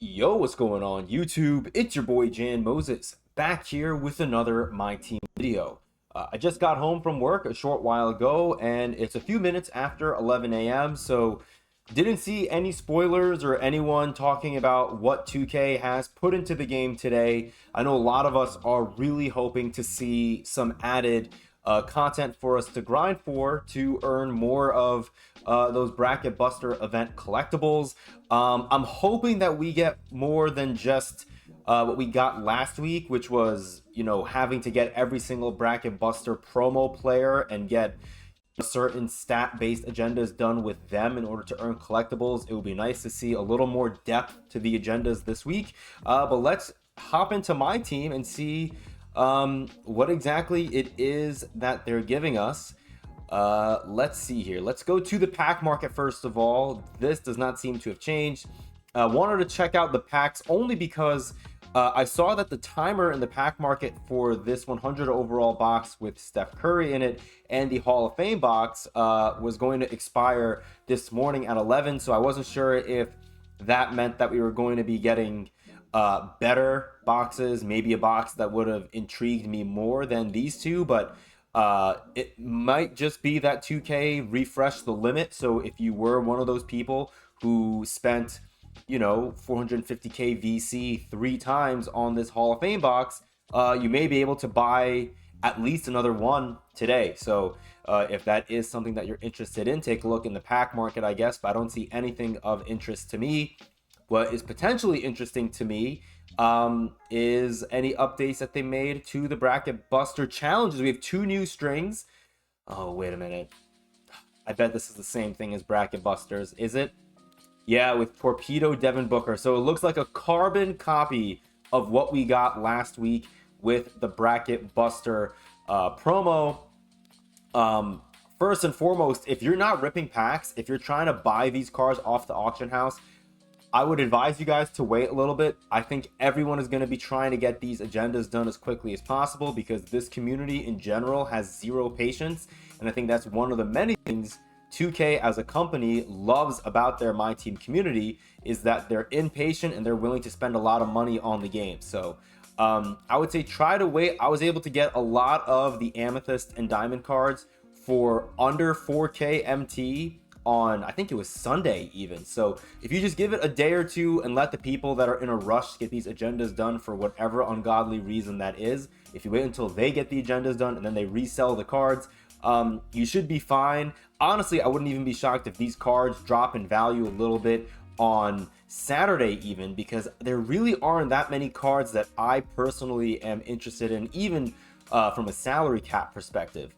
Yo, what's going on YouTube? It's your boy Jan Moses back here with another MyTeam video. I just got home from work a short while ago and it's a few minutes after 11 a.m. so didn't see any spoilers or anyone talking about what 2K has put into the game today. I know a lot of us are really hoping to see some added content for us to grind for to earn more of those bracket buster event collectibles. I'm hoping that we get more than just what we got last week, which was, having to get every single bracket buster promo player and get certain stat-based agendas done with them in order to earn collectibles. It would be nice to see a little more depth to the agendas this week. But let's hop into my team and see what exactly it is that they're giving us. Let's see here. Let's go to the pack market first of all. This does not seem to have changed. Wanted to check out the packs only because I saw that the timer in the pack market for this 100 overall box with Steph Curry in it and the Hall of Fame box was going to expire this morning at 11. So I wasn't sure if that meant that we were going to be getting better boxes, maybe a box that would have intrigued me more than these two, but it might just be that 2K refreshed the limit. So if you were one of those people who spent 450k VC 3 times on this Hall of Fame box, you may be able to buy at least another one today. So if that is something that you're interested in, take a look in the pack market, I guess, but I don't see anything of interest to me. What is potentially interesting to me is any updates that they made to the bracket buster challenges. We have 2 new strings. Oh, wait a minute. I bet this is the same thing as bracket busters. Is it? Yeah, with Torpedo Devin Booker. So it looks like a carbon copy of what we got last week with the bracket buster promo. First and foremost, if you're not ripping packs, if you're trying to buy these cards off the auction house, I would advise you guys to wait a little bit. I think everyone is going to be trying to get these agendas done as quickly as possible because this community in general has zero patience. And I think that's one of the many things 2K as a company loves about their MyTeam community is that they're impatient and they're willing to spend a lot of money on the game. So I would say try to wait. I was able to get a lot of the Amethyst and Diamond cards for under 4K MT on, I think it was Sunday even. So if you just give it a day or two and let the people that are in a rush get these agendas done for whatever ungodly reason that is, if you wait until they get the agendas done and then they resell the cards, you should be fine. Honestly, I wouldn't even be shocked if these cards drop in value a little bit on Saturday even, because there really aren't that many cards that I personally am interested in, even from a salary cap perspective.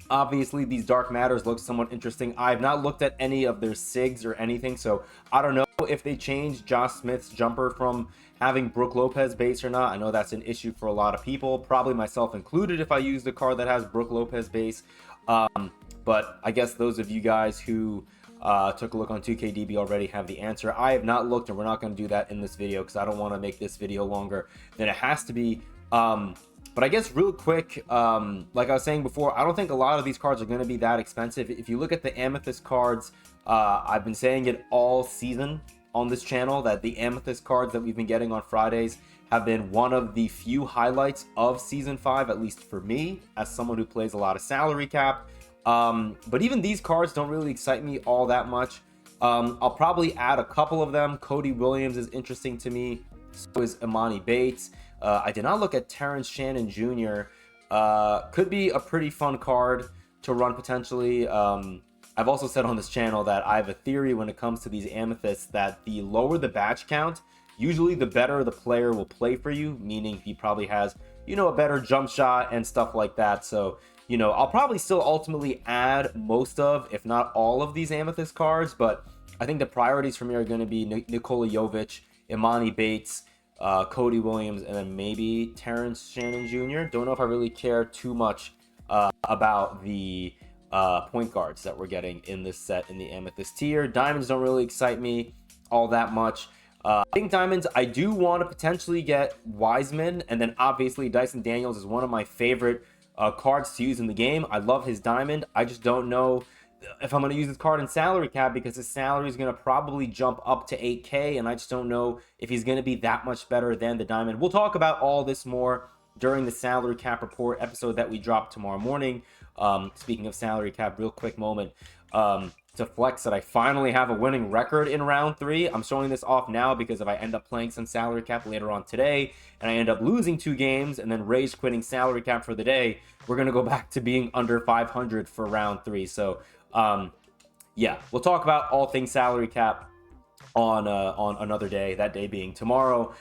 Obviously, these Dark Matters look somewhat interesting. I've not looked at any of their SIGs or anything, so I don't know if they changed Josh Smith's jumper from having Brook Lopez base or not. I know that's an issue for a lot of people, probably myself included if I use the card that has Brook Lopez base. But I guess those of you guys who took a look on 2KDB already have the answer. I have not looked, and we're not going to do that in this video because I don't want to make this video longer than it has to be. But I guess real quick, like I was saying before, I don't think a lot of these cards are going to be that expensive. If you look at the Amethyst cards, I've been saying it all season on this channel that the Amethyst cards that we've been getting on Fridays have been one of the few highlights of Season 5, at least for me, as someone who plays a lot of salary cap. But even these cards don't really excite me all that much. I'll probably add a couple of them. Cody Williams is interesting to me. So is Imani Bates. I did not look at Terrence Shannon Jr. Could be a pretty fun card to run potentially. I've also said on this channel that I have a theory when it comes to these Amethysts that the lower the batch count, usually the better the player will play for you, meaning he probably has, a better jump shot and stuff like that. So, I'll probably still ultimately add most of, if not all of these Amethyst cards, but I think the priorities for me are going to be Nikola Jovic, Imani Bates, Cody Williams, and then maybe Terrence Shannon Jr. Don't know if I really care too much about the point guards that we're getting in this set in the Amethyst tier. Diamonds don't really excite me all that much. I think Diamonds, I do want to potentially get Wiseman, and then obviously Dyson Daniels is one of my favorite cards to use in the game. I love his Diamond. I just don't know if I'm going to use his card in salary cap, because his salary is going to probably jump up to 8K, and I just don't know if he's going to be that much better than the diamond. We'll talk about all this more during the salary cap report episode that we drop tomorrow morning. Speaking of salary cap, real quick moment to flex that I finally have a winning record in round 3. I'm showing this off now because if I end up playing some salary cap later on today and I end up losing 2 games and then rage quitting salary cap for the day, we're going to go back to being under 500 for round 3. So yeah, we'll talk about all things salary cap on another day, that day being tomorrow.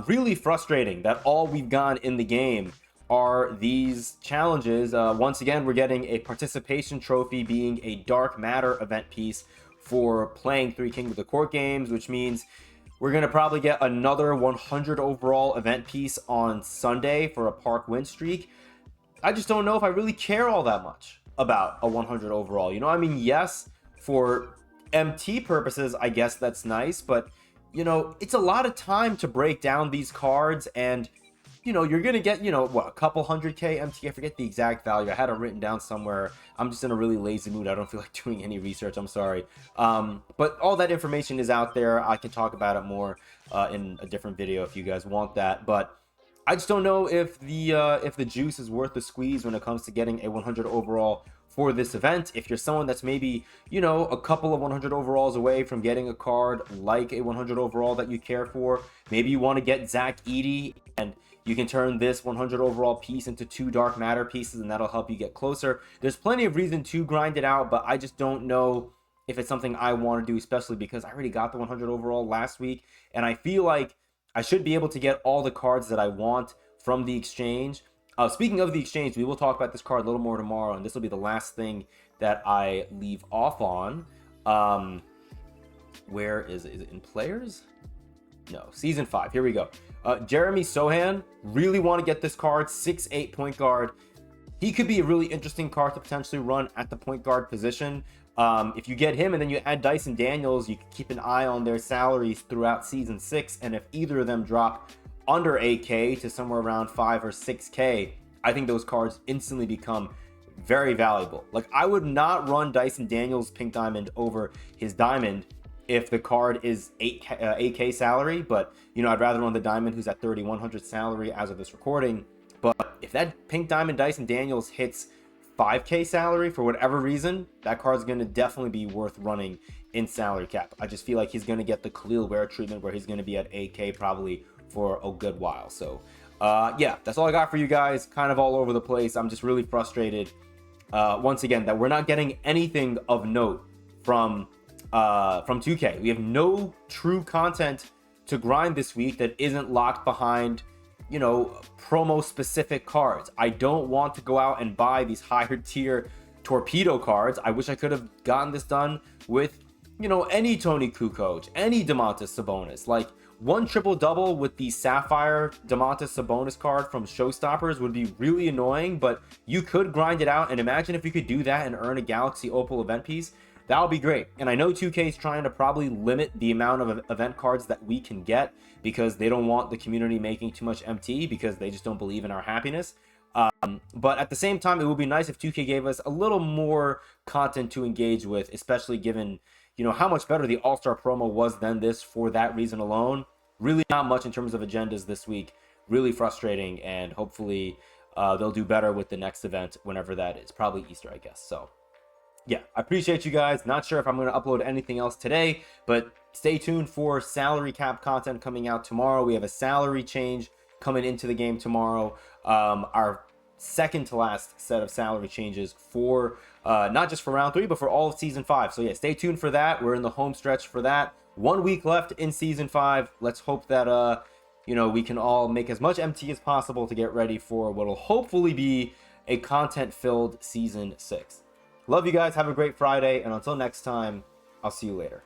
Really frustrating that all we've gone in the game are these challenges. Once again, we're getting a participation trophy being a dark matter event piece for playing 3 King of the Court games, which means we're going to probably get another 100 overall event piece on Sunday for a park win streak. I just don't know if I really care all that much about a 100 overall. You know, I mean, yes, for MT purposes, I guess that's nice, but, you know, it's a lot of time to break down these cards, and you know, you're gonna get, you know, what, a couple 100K MT. I forget the exact value. I had it written down somewhere. I'm just in a really lazy mood. I don't feel like doing any research. I'm sorry. But all that information is out there. I can talk about it more in a different video if you guys want that. But I just don't know if the juice is worth the squeeze when it comes to getting a 100 overall for this event. If you're someone that's maybe, you know, a couple of 100 overalls away from getting a card like a 100 overall that you care for, maybe you want to get Zach Edey, and you can turn this 100 overall piece into 2 dark matter pieces, and that'll help you get closer. There's plenty of reason to grind it out, but I just don't know if it's something I want to do, especially because I already got the 100 overall last week, and I feel like I should be able to get all the cards that I want from the exchange. Speaking of the exchange, we will talk about this card a little more tomorrow, and this will be the last thing that I leave off on. Where is it? Is it in players? No, season 5. Here we go. Jeremy Sohan, really want to get this card. 6'8" point guard. He could be a really interesting card to potentially run at the point guard position. If you get him and then you add Dyson Daniels, you can keep an eye on their salaries throughout season 6. And if either of them drop under 8K to somewhere around 5 or 6K, I think those cards instantly become very valuable. Like, I would not run Dyson Daniels Pink Diamond over his Diamond if the card is 8K salary, but, you know, I'd rather run the Diamond who's at 3,100 salary as of this recording. But if that Pink Diamond Dyson Daniels hits 5K salary for whatever reason, that card's going to definitely be worth running in salary cap. I just feel like he's going to get the Khalil Ware treatment where he's going to be at 8K probably for a good while. So yeah, that's all I got for you guys. Kind of all over the place. I'm just really frustrated once again that we're not getting anything of note from 2K. We have no true content to grind this week that isn't locked behind, you know, promo specific cards. I don't want to go out and buy these higher tier torpedo cards. I wish I could have gotten this done with, you know, any Tony Kukoc, any Domantas Sabonis. Like, one triple double with the Sapphire Domantas Sabonis card from Showstoppers would be really annoying, but you could grind it out, and imagine if you could do that and earn a Galaxy Opal event piece. That would be great. And I know 2K is trying to probably limit the amount of event cards that we can get because they don't want the community making too much MT because they just don't believe in our happiness. But at the same time, it would be nice if 2K gave us a little more content to engage with, especially given, you know, how much better the All-Star promo was than this for that reason alone. Really not much in terms of agendas this week. Really frustrating, and hopefully they'll do better with the next event, whenever that is. Probably Easter, I guess. So yeah, I appreciate you guys. Not sure if I'm going to upload anything else today, but stay tuned for salary cap content coming out tomorrow. We have a salary change coming into the game tomorrow. Our second to last set of salary changes for not just for round 3, but for all of season 5. So yeah, stay tuned for that. We're in the home stretch for that. 1 week left in season 5. Let's hope that you know, we can all make as much MT as possible to get ready for what will hopefully be a content-filled season 6. Love you guys. Have a great Friday. And until next time, I'll see you later.